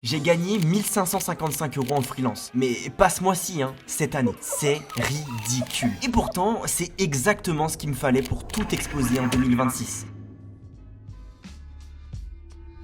J'ai gagné 1555 € en freelance, mais pas ce mois-ci, cette année. C'est ridicule. Et pourtant, c'est exactement ce qu'il me fallait pour tout exploser en 2026.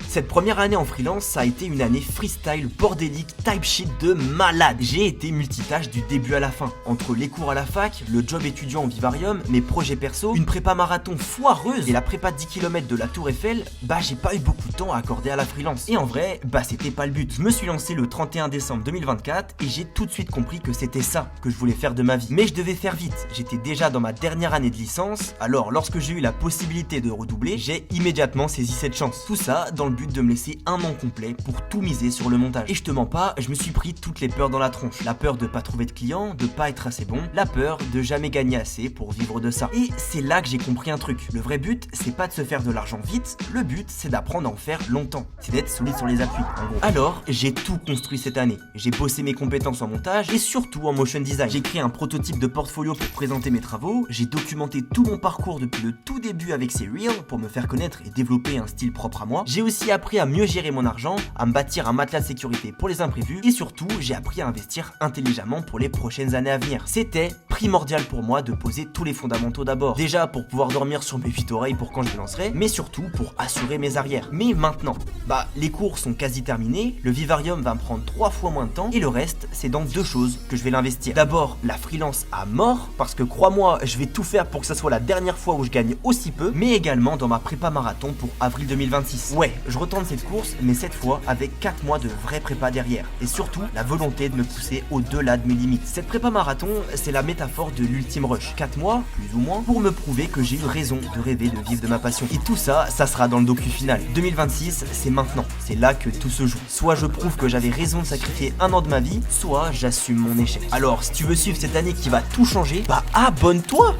Cette première année en freelance, ça a été une année freestyle, bordélique, type shit de malade. J'ai été multitâche du début à la fin. Entre les cours à la fac, le job étudiant au Vivarium, mes projets perso, une prépa marathon foireuse et la prépa de 10 km de la Tour Eiffel, j'ai pas eu beaucoup de temps à accorder à la freelance. Et en vrai, c'était pas le but. Je me suis lancé le 31 décembre 2024 et j'ai tout de suite compris que c'était ça que je voulais faire de ma vie. Mais je devais faire vite. J'étais déjà dans ma dernière année de licence, alors lorsque j'ai eu la possibilité de redoubler, j'ai immédiatement saisi cette chance. Tout ça dans le but de me laisser un an complet pour tout miser sur le montage. Et je te mens pas, je me suis pris toutes les peurs dans la tronche. La peur de pas trouver de clients, de pas être assez bon, la peur de jamais gagner assez pour vivre de ça. Et c'est là que j'ai compris un truc. Le vrai but, c'est pas de se faire de l'argent vite, le but, c'est d'apprendre à en faire longtemps. C'est d'être solide sur les appuis, en gros. Alors, j'ai tout construit cette année. J'ai bossé mes compétences en montage et surtout en motion design. J'ai créé un prototype de portfolio pour présenter mes travaux, j'ai documenté tout mon parcours depuis le tout début avec ces reels pour me faire connaître et développer un style propre à moi. J'ai aussi appris à mieux gérer mon argent, à me bâtir un matelas de sécurité pour les imprévus et surtout, j'ai appris à investir intelligemment pour les prochaines années à venir. C'était primordial pour moi de poser tous les fondamentaux d'abord. Déjà pour pouvoir dormir sur mes 8 oreilles pour quand je me lancerai, mais surtout pour assurer mes arrières. Mais maintenant, les cours sont quasi terminés, le Vivarium va me prendre 3 fois moins de temps et le reste, c'est dans 2 choses que je vais l'investir. D'abord, la freelance à mort, parce que crois-moi, je vais tout faire pour que ça soit la dernière fois où je gagne aussi peu, mais également dans ma prépa marathon pour avril 2026. Ouais, je retente cette course, mais cette fois avec 4 mois de vraie prépa derrière. Et surtout, la volonté de me pousser au-delà de mes limites. Cette prépa marathon, c'est la métaphore de l'ultime rush. 4 mois, plus ou moins, pour me prouver que j'ai eu raison de rêver de vivre de ma passion. Et tout ça, ça sera dans le docu final. 2026, c'est maintenant. C'est là que tout se joue. Soit je prouve que j'avais raison de sacrifier un an de ma vie, soit j'assume mon échec. Alors, si tu veux suivre cette année qui va tout changer, abonne-toi!